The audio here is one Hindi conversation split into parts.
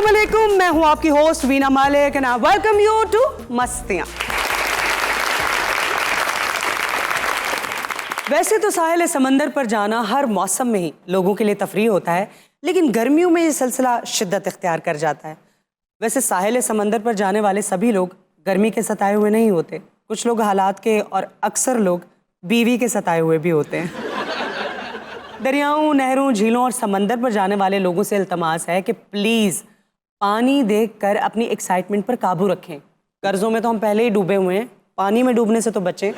अस्सलाम वालेकुम, मैं हूं आपकी host Veena Malik and I welcome you to Mastiyaan. वैसे तो साहिल समंदर पर जाना हर मौसम में ही लोगों के लिए तफरीह होता है, लेकिन गर्मियों में ये सिलसिला शिद्दत इख्तियार कर जाता है। वैसे साहिल समंदर पर जाने वाले सभी लोग गर्मी के सताए हुए नहीं होते, कुछ लोग हालात के और अक्सर लोग बीवी के सताए हुए भी होते हैं। दरियाओं, नहरों, झीलों और समंदर पर जाने वाले लोगों से इल्तमास है कि प्लीज़ पानी देखकर अपनी एक्साइटमेंट पर काबू रखें। कर्जों में तो हम पहले ही डूबे हुए हैं, पानी में डूबने से तो बचें।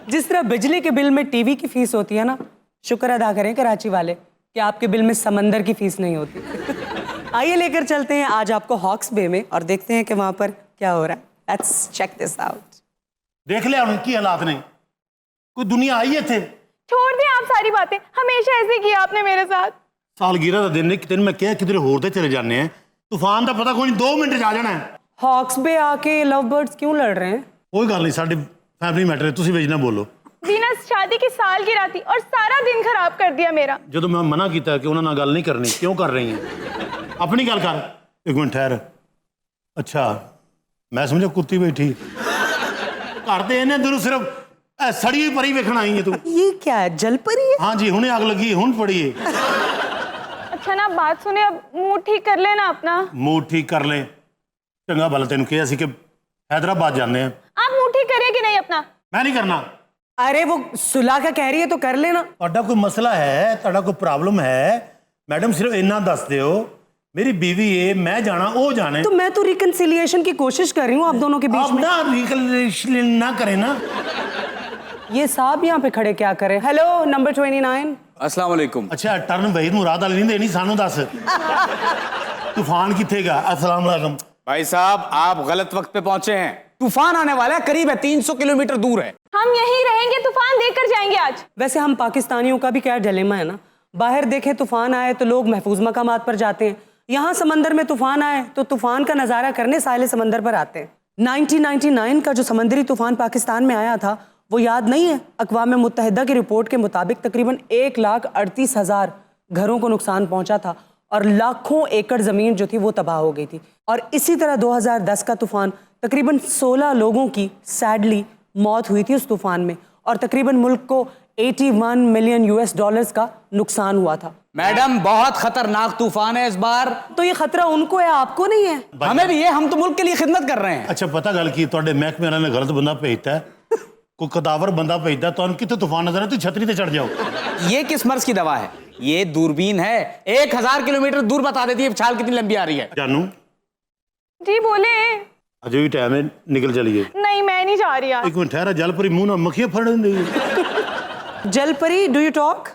जिस तरह बिजली के बिल में टीवी की फीस होती है ना, शुक्र अदा करें कराची वाले कि आपके बिल में समंदर की फीस नहीं होती। आइए लेकर चलते हैं आज आपको हॉक्स बे में और देखते हैं कि वहाँ पर क्या हो रहा है। Let's check this out. देख लिया उनकी हालात ने, कोई दुनिया आई है थे। छोड़ दें आप सारी बातें, हमेशा ऐसे किया आपने मेरे साथ। सालगिरह का दिन ने तेन मैं क्या किधर होर चले जाने हैं, तूफान का पता कोई नहीं, 2 मिनट जा जाना है। हॉक्स बे आके लव बर्ड्स क्यों लड़ रहे हैं? कोई गल नहीं, साडी फैमिली मैटर है, तुसी बेजना बोलो। दीना शादी की सालगिरह थी और सारा दिन खराब कर दिया मेरा। जो मैं मना किया कि उन्होंने गल नहीं करनी, क्यों कर रही हैं? अपनी गल कर। एक मिनट ठहर। अच्छा मैं समझा कुत्ती बैठी घर दे इन्हें दूर सिर्फ सड़ी हुई परी वेखण आई है तू। ये क्या है, जल परी है? हाँ जी, हुणे आग लगी, हुण पड़ी है। अच्छा ना बात सुने, अब मूड ठीक कर लेना अपना। मूड ठीक कर ले, चंगा भला तेन कहा सी कि हैदराबाद जाने हैं। आप मूड ठीक करिए कि नहीं अपना? मैं नहीं करना। अरे वो सुलह का कह रही है तो कर लेना। ਤੁਹਾਡਾ कोई मसला है, ਤੁਹਾਡਾ कोई प्रॉब्लम है, मैडम सिर्फ इतना दस दो, मेरी बीवी है, मैं जाना वो जाने। तो मैं तो रिकंसिलिएशन की कोशिश कर रही हूँ आप दोनों के बीच आप में। ना रिकंसिलिएशन ना करें ना। ये साहब यहाँ पे खड़े क्या करें? Hello number 29। अस्सलाम वालेकुम। अच्छा टर्न वहीद मुराद अली नहीं देनी, सानू दस तूफान किथे गा। अस्सलाम वालेकुम भाई साहब, आप गलत वक्त पे पहुंचे हैं। तूफान आने वाला है, करीब है 300 किलोमीटर दूर है। हम यहीं रहेंगे, तूफान देखकर जाएंगे आज। वैसे हम पाकिस्तानियों का भी क्या डिलेमा है ना, बाहर देखे तूफान आए तो लोग महफूज मकामात पर जाते हैं, यहाँ समंदर में तूफान आए तो तूफान का नज़ारा करने साहिल समंदर पर आते हैं। 1999 का जो समंदरी तूफान पाकिस्तान में आया था वो याद नहीं है? अक़वाम मुत्तहिदा की रिपोर्ट के मुताबिक तकरीबन 1,38,000 घरों को नुकसान पहुंचा था और लाखों एकड़ ज़मीन जो थी वो तबाह हो गई थी। और इसी तरह 2010 का तूफान, तकरीबन 16 लोगों की सैडली मौत हुई थी उस तूफान में और तकरीबन मुल्क को $81 मिलियन का नुकसान हुआ था। मैडम बहुत खतरनाक तूफान है इस बार। तो ये खतरा उनको है, आपको नहीं है? हमें भी है, हम तो मुल्क के लिए खिदमत कर रहे हैं। अच्छा पता गल की तुहाडे महकमे वाले ने गलत बंदा भेजता है, कोई कदावर बंदा भेजता है, तो कितने तूफान नजर है, तू छतरी ते चढ़ जाओ। ये किस मर्ज की दवा है? ये दूरबीन है, 1000 किलोमीटर दूर बता देती है छाल कितनी लंबी आ रही है। जानू जी बोले। अजय भी टाइम है, निकल चलिए। नहीं मैं नहीं जा रही। एक मिनट ठहरा, जलपरी मुंह ना मक्खियां फड़ रही। जलपरी डू यू टॉक?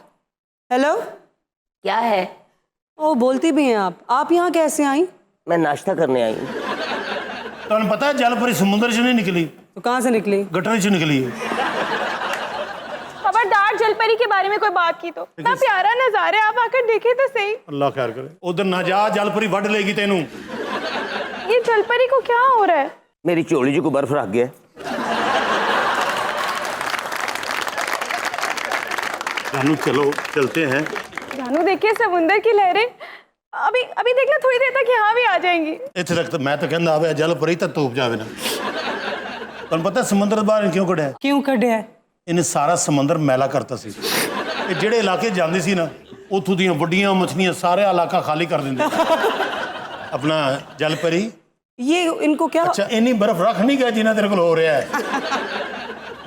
हेलो क्या है? ओ बोलती भी हैं आप यहाँ कैसे आई? मैं नाश्ता करने आई हूँ। तुहानू पता है जलपरी समुद्र से नहीं निकली, तो कहाँ से निकली? गटर से निकली है। खबरदार जलपरी के बारे में कोई बात की तो। इतना प्यारा नजारा है, आप आकर देखे तो सही। अल्लाह खैर करे। उधर ना जा, जलपरी वड लेगी तेनू। ये जलपरी को क्या हो रहा है? मेरी चोली जी को बर्फ रख गया। जानू चलो चलते हैं। जानू देखिए समुंदर की लहरें अभी अभी देखना, थोड़ी देर तक यहाँ भी आ जाएंगी। इत्थे तक तो मैं तो कहंदा आवे जलपरी तो तूप जावे ना। तुहानू पता समुद्र बाहर क्यों कढ़िया? क्यों कढ़िया? इन्हें सारा समंदर मैला करता सी। ये ਜਿਹੜੇ इलाके ਜਾਂਦੀ ਸੀ ना, ਉੱਥੋਂ ਦੀਆਂ ਵੱਡੀਆਂ ਮੱਛਲੀਆਂ ਸਾਰਾ इलाका खाली कर ਦਿੰਦੇ। अपना जलपरी ये इनको क्या? अच्छा इन्नी बर्फ रख नहीं गया जिन्ना तेरे को हो रहा है।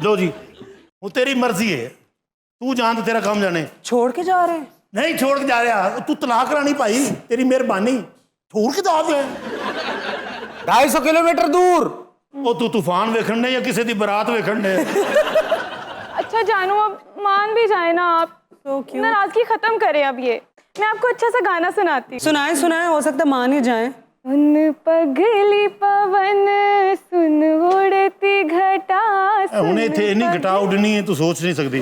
लो जी वो तेरी मर्जी है, तू जान तो तेरा काम जाने। छोड़ के जा रहे हैं? नहीं छोड़ के जा रहा, तू तलाक रानी भाई, तेरी मेहरबानी, छोड़ के जा रहा है। 250 किलोमीटर दूर। वो तू तूफान वेखण ने या किसी दी बारात वेखण ने? अच्छा जानू अब मान भी जाए ना आप, तो क्यों? नाराजगी खत्म करें। अब ये मैं आपको अच्छा सा गाना सुनाती हूँ। सुनाए सुनाए, हो सकता मान ही जाए। सुन पगली पवन सुन उड़ती घटा। हुणे इत्थे इन्नी घटा उडनी है, तू सोच नहीं सकती।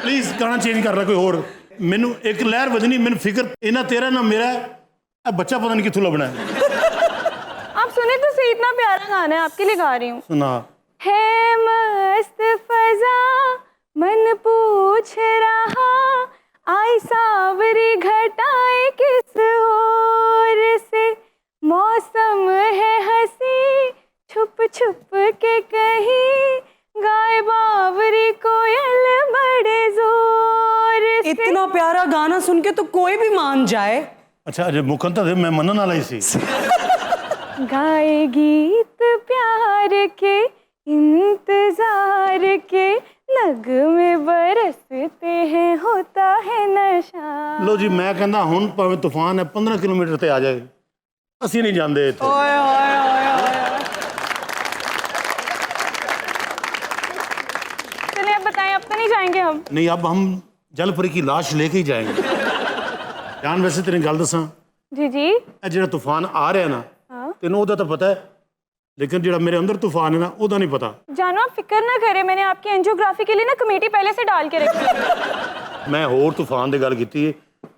प्लीज गाना चेंज कर रहा कोई और। मैनू एक लहर वजनी, मैनू फिक्र इना तेरा ना मेरा, बच्चा पता नहीं कित्थों लभना है। आप सुने तो सही, इतना प्यारा गाना है, आपके लिए गा रही हूँ। सुना। है मस्त फजा मन पूछ रहा, आई सावरी घटाए किस ओर से इतना प्यारा गाना सुन के तो कोई भी मान जाए। अच्छा जे मुखन तो मैं मनन वाला ही सी। गाए गीत प्यार के इंतजार के, नगमे बरसते हैं होता है नशा। लो जी मैं कहना हुन भावें तूफान है 15 किलोमीटर ते आ जाए ਅਸੀਂ नहीं जाते इत्थे। ओए ओए ओए ओए। चलिए अब बताएं, अब तो नहीं जाएंगे हम। नहीं अब हम जलपरी की लाश लेके ही जाएंगे। जान वैसे तेरी गल दसा, जी जी। ਇਹ ਜਿਹੜਾ ਤੂਫਾਨ ਆ ਰਿਹਾ ਨਾ ਤੈਨੂੰ ਉਹਦਾ ਤਾਂ ਪਤਾ ਹੈ, लेकिन ਜਿਹੜਾ ਮੇਰੇ ਅੰਦਰ ਤੂਫਾਨ है ना ਉਹਦਾ नहीं पता। जानो आप फिक्र ना करें, मैंने आपकी एंजियोग्राफी के लिए ना कमेटी पहले से डाल के रखी है। मैं होर तूफान ਦੀ ਗੱਲ ਕੀਤੀ ਹੈ,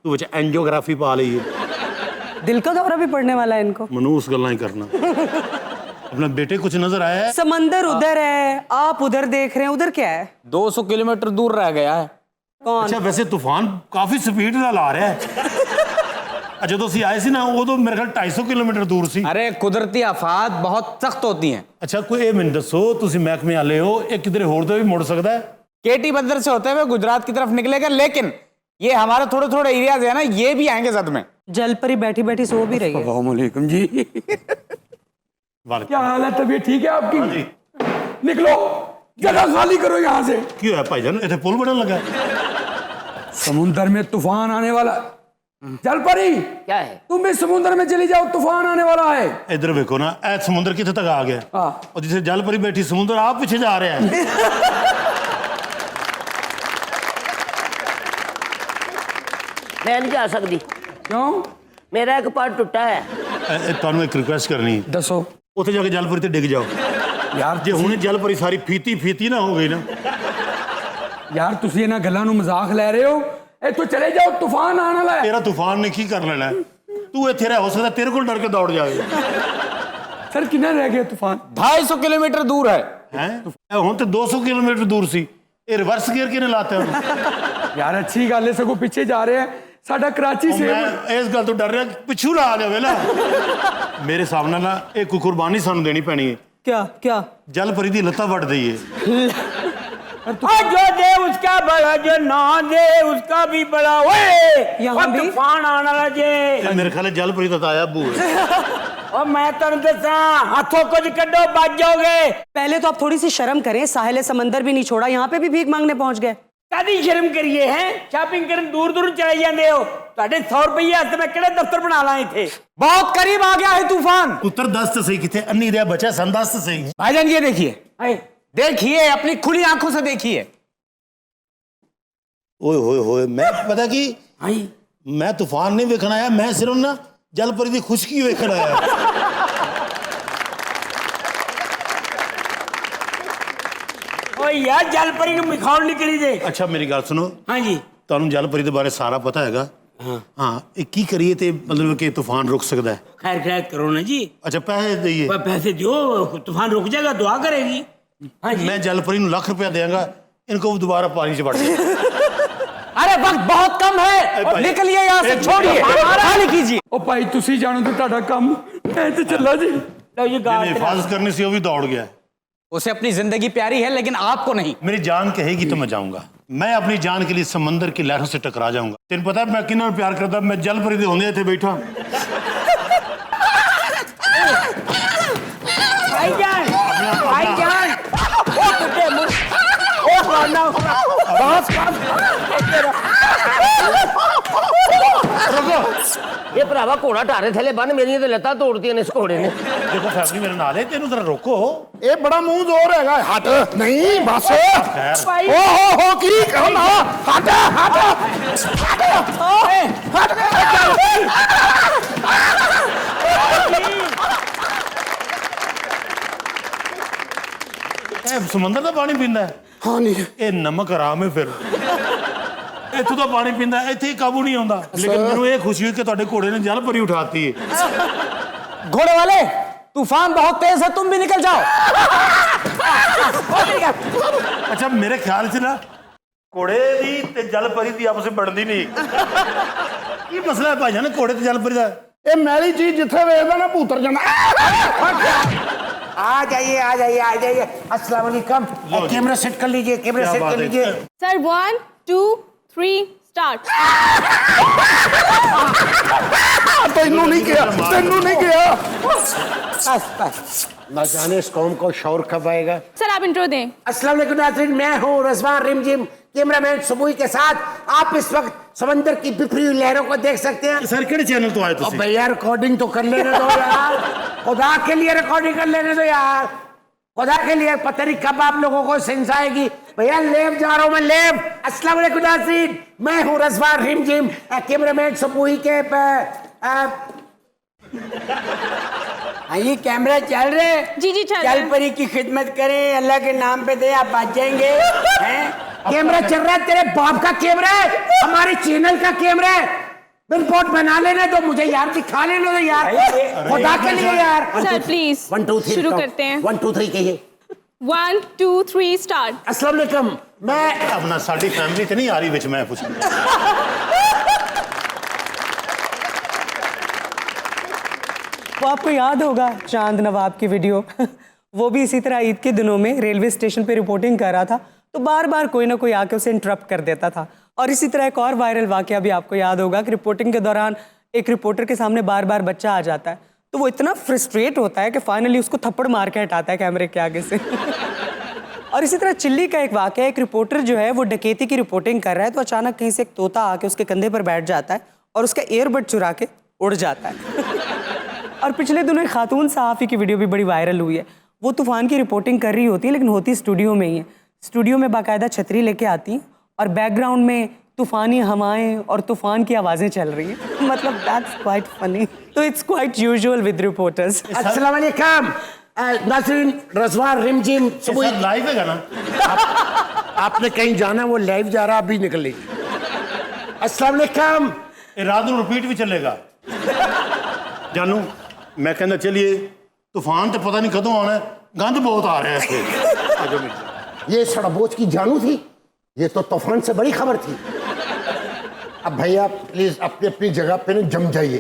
ਤੂੰ ਵਿੱਚ ਐਂਜੀਓਗ੍ਰਾਫੀ ਪਾ ਲਈ ਹੈ। दिल का दौरा भी पड़ने वाला है इनको। मनु उस गल्ला ही करना। अपना बेटे कुछ नजर आया है? समंदर उधर है, आप उधर देख रहे हैं, उधर क्या है? 200 किलोमीटर दूर रह गया है। कौन? अच्छा वैसे तूफान काफी स्पीड ਨਾਲ ਆ ਰਿਹਾ ਹੈ। ਜਦੋਂ ਅਸੀਂ ਆਏ ਸੀ ਨਾ ਉਦੋਂ ਮੇਰੇ ਖਿਆਲ 250 ਕਿਲੋਮੀਟਰ ਦੂਰ ਸੀ। अरे कुदरती आफात बहुत सख्त होती हैं। ਅੱਛਾ ਕੋਈ ਇਹ ਮੈਨੂੰ ਦੱਸੋ, ਤੁਸੀਂ ਮਹਿਕਮੇ ਵਾਲੇ ਹੋ, ਇਹ ਕਿਧਰੇ ਹੋਰ ਤੋਂ ਵੀ ਮੁੜ ਸਕਦਾ ਹੈ? केटी बंदर से होते हुए गुजरात की तरफ निकलेगा, लेकिन ये हमारे थोड़े थोड़े एरियाज है ना, ये भी आएंगे जद में। जलपरी बैठी बैठी सो भी रही है। वालेकुम जी। क्या हाल है, तबीयत ठीक है आपकी? जी निकलो, जगह खाली करो यहाँ से। ਕੀ ਹੋਇਆ ਭਾਈਜਾਨ, ਇੱਥੇ ਪੁਲ ਬਣਨ ਲੱਗਾ ਹੈ? समुंदर में तूफान आने वाला। जलपरी क्या है? तुम भी समुंदर में चली जाओ, तूफान आने वाला है। ਇੱਧਰ ਵੇਖੋ ਨਾ, ਇਹ ਸਮੁੰਦਰ ਕਿੱਥੇ ਤੱਕ ਆ ਗਿਆ? हाँ। और जिसे जलपरी बैठी समुंदर आप पीछे जा रहे हैं। मैं नहीं जा सकती, क्यों? मेरा एक पैर टुटा है। ਤੁਹਾਨੂੰ ਇੱਕ ਰਿਕੁਐਸਟ ਕਰਨੀ ਹੈ, दसो ਉੱਥੇ ਜਾ ਕੇ ਜਲਪਰੀ ਤੇ ਡਿੱਗ ਜਾਓ। यार ਜੇ ਹੁਣੇ ਜਲਪਰੀ ਸਾਰੀ ਫੀਤੀ ਨਾ ਹੋ ਗਈ ਨਾ। यार तुसी इन्हां गल्लां नूं मजाक ले रहे हो। इत्थों चले जाओ, तूफान आने वाला है। ਤੇਰਾ ਤੂਫਾਨ ਨੇ ਕੀ ਕਰ ਲੈਣਾ ਹੈ? ਤੂੰ ਇੱਥੇ ਰਹਿ, ਹੋ ਸਕਦਾ ਤੇਰੇ ਕੋਲ ਡਰ ਕੇ ਦੌੜ ਜਾਵੇ। सर कितना रह गया तूफान? 250 किलोमीटर दूर है। हैं ਹੁਣ ਤੇ 200 ਕਿਲੋਮੀਟਰ ਦੂਰ ਸੀ, ਇਹ ਰਿਵਰਸ ਗੇਅਰ ਕਿਹਨੇ ਲਾਤਾ ਉਹਨੂੰ? यार अच्छी गल है, सगों पीछे जा रहे हैं। साडा कराची से ਮੈਂ ਇਸ ਗੱਲ ਤੋਂ ਡਰ ਰਿਹਾ ਕਿ ਪਿੱਛੂ ਨਾ ਆ ਜਾਵੇ ਨਾ। ਮੇਰੇ ਸਾਹਮਣੇ ਨਾ ਇਹ ਕੋਈ ਕੁਰਬਾਨੀ ਸਾਨੂੰ ਦੇਣੀ ਪੈਣੀ ਹੈ। क्या क्या? ਜਲਪਰੀ ਦੀ ਲੱਤਾਂ ਵੱਢ ਦਈਏ। जो दे उसका बड़ा, जो ना दे उसका भी बड़ा। ओए यहाँ भी? तूफान आने वाला जे। ਇਹ ਮੇਰੇ ਖਿਆਲ ਜਲਪਰੀ ਦਾ ਤਾਇਆ ਬੂ ਹੈ। और मैं तेन दसा, हाथों कुछ कड्डो, बच जाओगे। पहले तो आप थोड़ी सी शर्म करें, साहिल समंदर भी नहीं छोड़ा, यहाँ पे भी भीख मांगने पहुंच गए। कदी शर्म करिए हैं, शॉपिंग करन दूर दूर चले जाते हो। ਤੁਹਾਡੇ 100 ਰੁਪਏ ਹੱਥ ਮੈਂ ਕਿਹੜਾ ਦਫ਼ਤਰ ਬਣਾ ਲਾਂ ਇੱਥੇ। बहुत करीब आ गया है तूफान। ਪੁੱਤਰ ਦਸਤ ਸਹੀ ਕਿੱਥੇ ਅੰਨੀ ਰਿਹਾ ਬੱਚਾ ਸੰਦਸਤ ਸਹੀ। भाईजान ये देखिए, ਹਾਏ देखिए अपनी खुली आंखों से देखिए। ਓਏ ਹੋਏ ਹੋਏ, ਮੈਂ ਪਤਾ ਕੀ ਹਾਏ ਮੈਂ ਤੂਫਾਨ ਨਹੀਂ ਵੇਖਣ ਆਇਆ, ਮੈਂ ਸਿਰਫ ਨਾ ਜਲਪਰੀ ਦੀ ਖੁਸ਼ਕੀ ਵੇਖਣ ਆਇਆ। ਓਏ ਯਾਰ ਜਲਪਰੀ ਨੂੰ ਮਿਖਾਉਣ ਨਿਕਲੀ ਦੇ। ਅੱਛਾ ਮੇਰੀ ਗੱਲ ਸੁਣੋ, ਹਾਂਜੀ ਤੁਹਾਨੂੰ ਜਲਪਰੀ ਦੇ ਬਾਰੇ ਸਾਰਾ ਪਤਾ ਹੈਗਾ? ਹਾਂ ਇਹ ਕੀ ਕਰੀਏ ਤੇ ਮਤਲਬ ਕਿ ਤੂਫਾਨ ਰੁਕ ਸਕਦਾ ਹੈ? खैर खैर करो ना जी, ਅੱਛਾ ਪੈਸੇ ਦਈਏ? पैसे दो, तूफान रुक जाएगा, दुआ करेगी। हाँ जी मैं जलपरी ਨੂੰ ਲੱਖ रुपया देंगा, इनको दोबारा पानी से बढ़ जाए। अरे वक्त बहुत कम है, भाई। निकलिए यहाँ से, छोड़िए, खाली कीजिए। ओ भाई तुसी जानो तो ਤੁਹਾਡਾ ਕੰਮ, मैं तो चला जी। लो जी गाड़ जिन्हें हिफाजत करनी सी वो भी दौड़ गया है। उसे अपनी जिंदगी प्यारी है, लेकिन आपको नहीं। मेरी जान कहेगी तो मैं जाऊंगा। मैं अपनी जान के लिए समंदर की लहरों से टकरा जाऊंगा। तेन पता है मैं किन्ना प्यार करता, मैं जलपरी दे होंदे इत्थे बैठा। भाईजान भाईजान ओ कुत्ते मुझ ओ करना बस ये भरावा घोड़ा ढारे थले बन, मेरी तो लत्तां तोड़तियां ने इस घोड़े ने। देखो फैमिली मेरे नाल है, तेनू जरा रोको। ਇਹ ਬੜਾ ਮੂੰਹ ਜ਼ੋਰ ਹੈਗਾ। ਹਟ ਨਹੀਂ ਬਸ। खैर ਓ ਹੋ ਕੀ ਕਰਨਾ? ਹਟ ਹਟ ਇਹ ਸਮੁੰਦਰ ਦਾ ਪਾਣੀ ਪੀਂਦਾ ਹੈ? ਹਾਂ ਨਹੀਂ ਇਹ ਨਮਕ ਹਰਾਮ ਹੈ। ਫਿਰ ਇੱਥੋਂ ਦਾ ਪਾਣੀ ਪੀਂਦਾ, ਇੱਥੇ ਹੀ ਕਾਬੂ ਨਹੀਂ ਆਉਂਦਾ। ਲੇਕਿਨ ਮੈਨੂੰ ਇਹ ਖੁਸ਼ੀ ਹੋਈ ਕਿ ਤੁਹਾਡੇ ਘੋੜੇ ਨੇ ਜਲਪਰੀ ਉਠਾਤੀ ਹੈ। घोड़े वाले, तूफान बहुत तेज है, तुम भी निकल जाओ। ਅੱਛਾ ਮੇਰੇ ਖਿਆਲ 'ਚ ਨਾ ਘੋੜੇ ਦੀ ਤੇ ਜਲਪਰੀ ਦੀ ਆਪਸ ਵਿੱਚ ਬਣਦੀ ਨਹੀਂ। ਕੀ ਮਸਲਾ ਹੈ ਭਾਈਜਾਨ ਘੋੜੇ ਤੇ ਜਲਪਰੀ ਦਾ? ਇਹ ਮੈਲੀ ਚੀਜ਼ ਜਿੱਥੇ ਵੇਖਦਾ ਨਾ ਭੂਤਰ ਜਾਂਦਾ। आ जाइए अस्सलाम वालेकुम। कैमरा सेट कर लीजिए, कैमरा क्या सेट बात कर है? लीजिए। Sir 1 2 3 start. तेनू नहीं किया, तेनू नहीं किया। ना जाने इस कौम को शौर कब आएगा। सर आप इंट्रो दें। अस्सलाम वालेकुम नाज़रीन, मैं हूँ रज़वान रिमझिम, कैमरामैन सबूई के साथ। आप इस वक्त समंदर की बिखरी हुई लहरों को देख सकते हैं। सर केड़े चैनल तो आए अब तुसी? भैया रिकॉर्डिंग तो कर लेने दो यार, खुदा के लिए रिकॉर्डिंग कर लेने दो यार, खुदा के लिए। पता नहीं कब आप लोगों को सेंस आएगी। भैया लेव जा रहा हूँ मैं, लेव। अस्सलाम वालेकुम नाज़रीन, मैं हूँ रज़वान रिमझिम, कैमरामैन सबूई के ये कैमरा चल रहे हैं? जी चल रहा चल है। परी की खिदमत करें, अल्लाह के नाम पे दे, आप बच जाएंगे। हैं? कैमरा चल रहा है, तेरे बाप का कैमरा है, हमारे चैनल का कैमरा है। रिपोर्ट बना लेने दो मुझे यार, दिखा लेने दो यार, खुदा के लिए यार। सर प्लीज 1 2 3 शुरू करते हैं। 1 2 3 कहिए। 1 2 3 स्टार्ट। अस्सलाम वालेकुम, मैं अपना साडी फैमिली ते नहीं आ रही विच मैं कुछ। वो आपको याद होगा चांद नवाब की वीडियो वो भी इसी तरह ईद के दिनों में रेलवे स्टेशन पे रिपोर्टिंग कर रहा था, तो बार बार कोई ना कोई आके उसे इंटरप्ट कर देता था। और इसी तरह एक और वायरल वाकया भी आपको याद होगा कि रिपोर्टिंग के दौरान एक रिपोर्टर के सामने बार बार बच्चा आ जाता है, तो वो इतना फ्रस्ट्रेट होता है कि फाइनली उसको थप्पड़ मार के हटाता है कैमरे के आगे से। और इसी तरह चिल्ली का एक वाकया, एक रिपोर्टर जो है वो डकैती की रिपोर्टिंग कर रहा है, तो अचानक कहीं से एक तोता आके उसके कंधे पर बैठ जाता है और उसका ईयरबड चुरा के उड़ जाता है। और पिछले दिनों एक खातून सहाफ़ी की वीडियो भी बड़ी वायरल हुई है। वो तूफ़ान की रिपोर्टिंग कर रही होती है, लेकिन होती स्टूडियो में ही है। स्टूडियो में बाकायदा छतरी लेके आती हैं और बैकग्राउंड में तूफ़ानी हवाएं और तूफ़ान की आवाज़ें चल रही हैं। मतलब दैट्स क्वाइट फनी। तो it's quite usual with reporters. अस्सलाम वालेकुम नाज़रीन, रज़वान रिमझिम सबूई लाइव है ना? आपने कहीं जाना, वो लाइव जा रहा, अभी निकल लीजिए। अस्सलाम वालेकुम। ये रात को रिपीट भी चलेगा। जानू मैं कहना चलिए तूफान तो पता नहीं कदों आना है, गंद बहुत आ रहा है इसके। ये सड़बोच की जानू थी, ये तो तूफान से बड़ी खबर थी। अब भैया प्लीज अपनी अपनी जगह पे ना जम जाइए,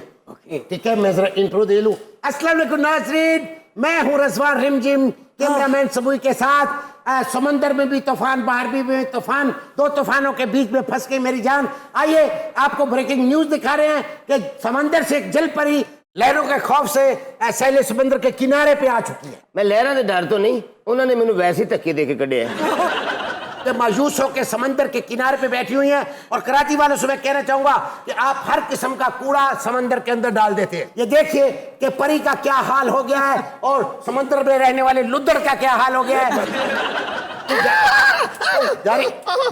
ठीक है? मैं जरा इंट्रो दे लूं। अस्सलाम वालेकुम नाज़रीन, मैं हूँ रज़वान रिमझिम, कैमरामैन सबूई के साथ। समंदर में भी तूफान, बाहर भी तूफान, दो तूफानों के बीच में फंस गई मेरी जान। आइए आपको ब्रेकिंग न्यूज दिखा रहे हैं कि समंदर से एक जल परी लहरों के खौफ से सैले समंदर के किनारे पे आ चुकी है। मैं लहरा दे डर तो नहीं, उन्होंने मैंने वैसे ही धक्के दे के कढ़े हैं। कि मायूस होकर समंदर के किनारे पे बैठी हुई हैं। और कराची वालों से मैं कहना चाहूंगा कि आप हर किस्म का कूड़ा समंदर के अंदर डाल देते हैं। ये देखिए कि परी का क्या हाल हो गया है और समंदर में रहने वाले लुद्दर का क्या हाल हो गया है।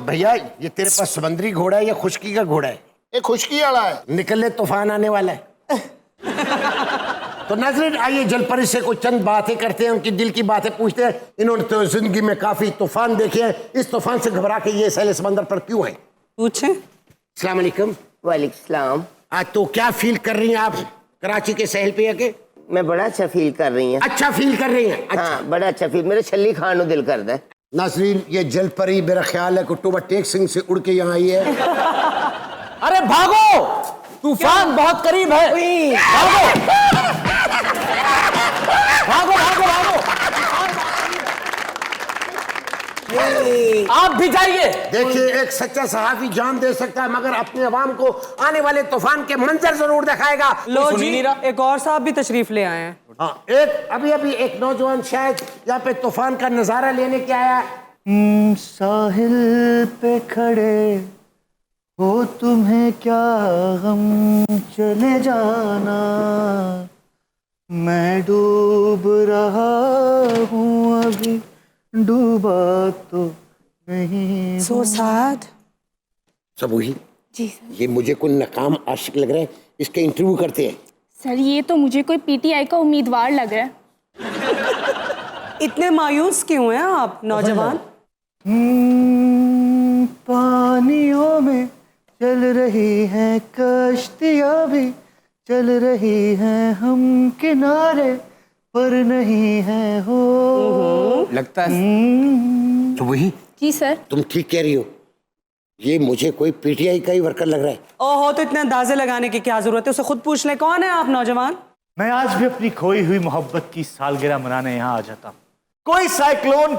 भैया ये तेरे पास समंदरी घोड़ा है या खुशकी का घोड़ा है? ये खुशकी वाला है। निकले तूफान आने वाला है। तो नाज़रीन आइए जलपरी से कुछ चंद बातें करते हैं, उनकी दिल की बातें पूछते हैं। इन्होंने तो जिंदगी में काफी तूफान देखे हैं, इस तूफान से घबरा के ये सैले समंदर पर क्यों है? पूछें। अस्सलाम वालेकुम। वालेकुम सलाम। आज तो क्या फील कर रही हैं आप कराची के सहल पे आके? मैं बड़ा अच्छा फील कर रही हैं। अच्छा फील कर रही हैं? अच्छा। हाँ बड़ा अच्छा फील, मेरे छली खान को दिल करता है। नाज़रीन ये जलपरी मेरा ख्याल है कुटुबा टेक सिंह से उड़ के यहाँ आई है। अरे भागो, तूफान बहुत करीब है। भागो भागो भागो भागो, आप भी जाइए। देखिए एक सच्चा सहाफी जान दे सकता है मगर अपने अवाम को आने वाले तूफान के मंजर जरूर दिखाएगा। लो सुन ही जी, नहीं रहा। एक और साहब भी तशरीफ ले आए हैं। हाँ, एक अभी एक नौजवान शायद यहाँ पे तूफान का नजारा लेने के आया। साहिल पे खड़े हो तुम्हें क्या गम, चले जाना मैं डूब रहा हूँ अभी, डूबा तो नहीं। So sad. Sabuhi ji sir. ये मुझे कोई नाकाम आशिक लग रहा है, इसके इंटरव्यू करते हैं। सर ये तो मुझे कोई पीटीआई का उम्मीदवार लग रहा है। इतने मायूस क्यों हैं आप नौजवान? पानियों में चल रही हैं कश्तियाँ भी, चल रही हैं हम किनारे पर नहीं है हो। लगता है तो वही जी सर। तुम ठीक कह रही हो, ये मुझे कोई पीटीआई का ही वर्कर लग रहा है। ओहो, तो इतने अंदाजे लगाने की क्या जरूरत है, उसे खुद पूछ ले। कौन है आप नौजवान? मैं आज भी अपनी खोई हुई मोहब्बत की सालगिरह मनाने यहाँ आ जाता हूँ। कोई साइक्लोन,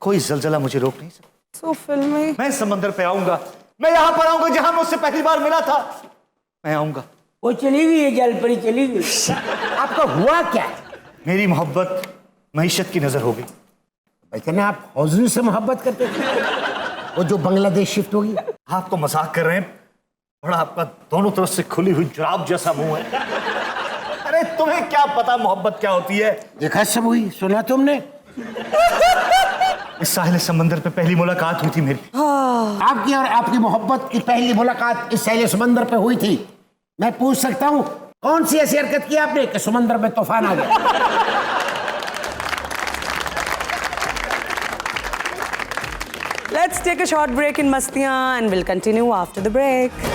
कोई जलजला मुझे रोक नहीं सकता। सो फिल्मी। मैं समंदर पे आऊंगा, मैं यहाँ पर आऊंगा जहां मैं उससे पहली बार मिला था। मैं आऊंगा। वो चली गई है, जल परी चली गई। आपका हुआ क्या? मेरी मोहब्बत मईशत की नजर हो गई। भाई कहना आप हौजरी से मोहब्बत करते थे, वो जो बांग्लादेश शिफ्ट होगी। आपको मजाक कर रहे हैं? बड़ा आपका दोनों तरफ से खुली हुई जुराब जैसा मुंह है। अरे तुम्हें क्या पता मोहब्बत क्या होती है? देखा सब हुई, सुना तुमने? इस साहिल समंदर पे पहली मुलाकात हुई थी मेरी। आपकी और आपकी मोहब्बत की पहली मुलाकात इस साहिल समंदर पे हुई थी। मैं पूछ सकता हूँ कौन सी ऐसी हरकत की आपने कि समंदर में तूफान आ गया? Let's take a short break in मस्तियाँ and we'll continue after the break.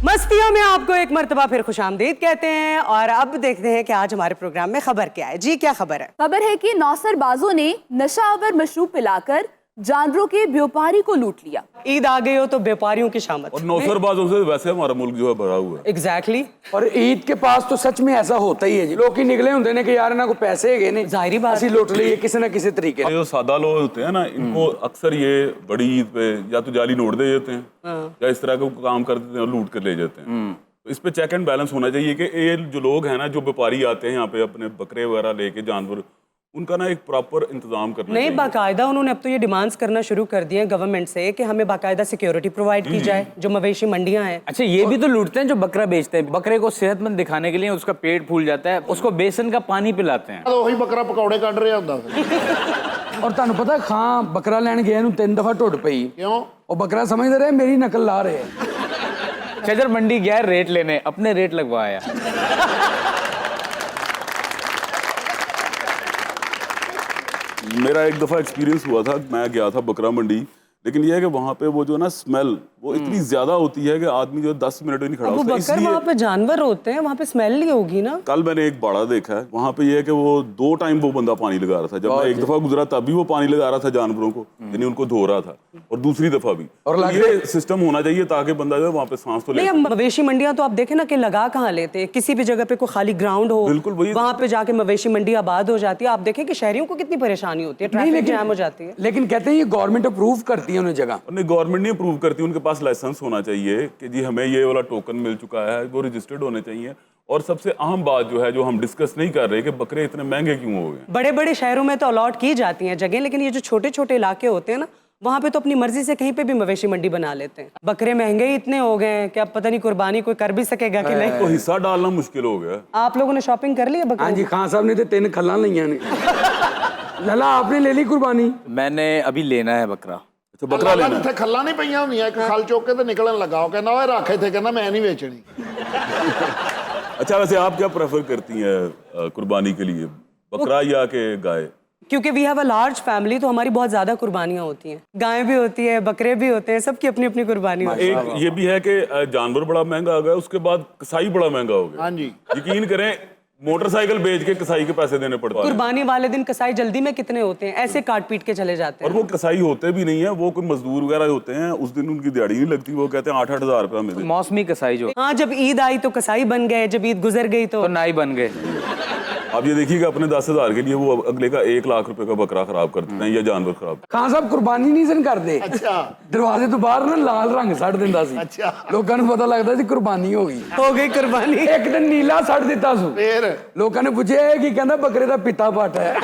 मस्तियों में आपको एक मर्तबा फिर खुशामदीद कहते हैं और अब देखते हैं कि आज हमारे प्रोग्राम में खबर क्या है। जी क्या खबर है? खबर है कि नौसरबाजों ने नशावर मशरूब पिलाकर जानवरों के व्यापारी को लूट लिया। ईद आ गई हो तो व्यापारियों की शामत। और नौसरबाजों से वैसे हमारा मुल्क जो है भरा हुआ है। एग्जैक्टली। और ईद के पास तो सच में ऐसा होता ही है जी। लोग ही निकले होंगे ने कि यार इन्हों को पैसे है ने, जाहिर बात असि लुट लिए किसी न किसी तरीके। जो सादा लोग होते हैं ना, इनको अक्सर ये बड़ी ईद पे या तो जाली नोट दे देते हैं या इस तरह का काम कर देते हैं और लूट कर ले जाते हैं। तो इस पे चेक एंड बैलेंस होना चाहिए कि ये जो लोग हैं ना, जो व्यापारी आते हैं यहाँ पे अपने बकरे वगैरह लेके, जानवर, उनका ना एक प्रॉपर इंतजाम करना नहीं, चाहिए। बाकायदा उन्होंने अब तो ये डिमांड्स करना शुरू कर दिए हैं गवर्नमेंट से कि हमें बाकायदा सिक्योरिटी प्रोवाइड की जाए। जो मवेशी मंडियां हैं, अच्छा ये भी तो लूटते हैं जो बकरा बेचते हैं। बकरे को सेहतमंद दिखाने के लिए उसका पेट फूल जाता है, उसको बेसन का पानी पिलाते हैं। वही बकरा पकौड़े काट रहा होता। और ਤੁਹਾਨੂੰ पता खां बकरा लैन गया ਇਹਨੂੰ 3 दफा ਢੁੱਡ ਪਈ। क्यों? ਉਹ बकरा समझते रहे मेरी नकल ला रहे हैं। शजर मंडी गया रेट लेने, अपने रेट लगवाया। मेरा एक दफ़ा एक्सपीरियंस हुआ था, मैं गया था बकरा मंडी, लेकिन ये है कि वहाँ पे वो जो ना स्मेल वो इतनी ज्यादा होती है कि आदमी जो 10 मिनट भी नहीं खड़ा वो होता। बकर वहाँ पे जानवर होते हैं, वहाँ पे स्मेल नहीं होगी ना। कल मैंने एक बाड़ा देखा है, वहाँ पे ये है कि वो 2 टाइम वो बंदा पानी लगा रहा था। जब मैं एक दफा गुजरा तब भी वो पानी लगा रहा था जानवरों को, यानी उनको धो रहा था, और दूसरी दफा भी। और तो ये सिस्टम होना चाहिए ताकि बंदा जो है वहाँ पे सांस तो ले। नहीं, अब मवेशी मंडियां तो आप देखें ना कि लगा कहाँ लेते हैं, किसी भी जगह पे कोई खाली ग्राउंड हो, बिल्कुल वही। वहाँ पे जाके मवेशी मंडी आबाद हो जाती है। आप देखें कि शहरियों को कितनी परेशानी होती है, ट्रैफिक जैम हो जाती है। लेकिन कहते हैं ये गवर्नमेंट अप्रूव करती है उन्हें जगह। नहीं, गवर्नमेंट नहीं अप्रूव करती, उनके पास लाइसेंस होना चाहिए कि जी हमें ये वाला टोकन मिल चुका है, वो रजिस्टर्ड होने चाहिए। और सबसे अहम बात जो है, जो हम डिस्कस नहीं कर रहे, कि बकरे इतने महंगे क्यों हो गए। बड़े बड़े शहरों में तो अलॉट की जाती हैं जगह, लेकिन ये जो छोटे छोटे इलाके होते हैं ना, वहाँ पे तो अपनी मर्जी से कहीं पे भी मवेशी मंडी बना लेते हैं। बकरे महंगे ही इतने हो गए हैं कि अब पता नहीं कुर्बानी कोई कर भी सकेगा कि नहीं। तो हिस्सा डालना मुश्किल हो गया। आप लोगों ने शॉपिंग कर ली है बकरे? हाँ जी, खान साहब ने तो 3 खल्ला लिया ने। लला आपने ले ली कुर्बानी? मैंने अभी लेना है बकरा। अच्छा, बकरा लेना है। ਇੱਥੇ ਖੱਲਾਂ ਨਹੀਂ ਪਈਆਂ ਹੁੰਦੀਆਂ, ਇੱਕ ਖਲ ਚੁੱਕ ਕੇ ਤੇ ਨਿਕਲਣ ਲੱਗਾ, ਉਹ ਕਹਿੰਦਾ ਓਏ ਰੱਖ ਇੱਥੇ, ਕਹਿੰਦਾ ਮੈਂ ਨਹੀਂ ਵੇਚਣੀ। अच्छा, वैसे आप क्या प्रेफर करती हैं कुर्बानी के लिए, बकरा या के गाय? क्योंकि we have a large family, तो हमारी बहुत ज्यादा कुर्बानियां होती हैं। गायें भी होती है, बकरे भी होते हैं, सबकी अपनी अपनी कुर्बानी होती है। एक ये भी है कि जानवर बड़ा महंगा हो गया, उसके बाद कसाई बड़ा महंगा हो गया। हाँ जी। यकीन करें, मोटरसाइकिल बेच के कसाई के पैसे देने पड़ते हैं। कुर्बानी वाले दिन कसाई जल्दी में कितने होते हैं, ऐसे काट पीट के चले जाते और हैं। वो कसाई होते भी नहीं है, वो कोई मजदूर वगैरह होते हैं, उस दिन उनकी दिहाड़ी नहीं लगती, वो कहते हैं 8-8 हज़ार रुपया मिले। मौसमी कसाई जो हाँ, जब ईद आई तो कसाई बन गए, जब ईद गुजर गई तो तो नाई बन गए। आप ये देखिएगा, अपने 10 हज़ार के लिए वो अगले का 1 लाख रुपए का बकरा खराब कर देते हैं या जानवर खराब। ਖਾਨ ਸਾਹਿਬ ਕੁਰਬਾਨੀ ਨਹੀਂ ਸਨ ਕਰਦੇ। ਅੱਛਾ। ਦਰਵਾਜ਼ੇ ਤੋਂ ਬਾਹਰ ਨਾ ਲਾਲ ਰੰਗ ਛੱਡ ਦਿੰਦਾ ਸੀ। ਅੱਛਾ। ਲੋਕਾਂ ਨੂੰ ਪਤਾ ਲੱਗਦਾ ਸੀ ਕੁਰਬਾਨੀ ਹੋ ਗਈ। हो गई कुर्बानी। ਇੱਕ ਦਿਨ ਨੀਲਾ ਛੱਡ ਦਿੱਤਾ ਸੀ। ਫੇਰ ਲੋਕਾਂ ਨੇ ਪੁੱਛਿਆ ਇਹ ਕੀ, ਕਹਿੰਦਾ ਬੱਕਰੇ ਦਾ ਪਿੱਤਾ ਪੱਟ ਹੈ।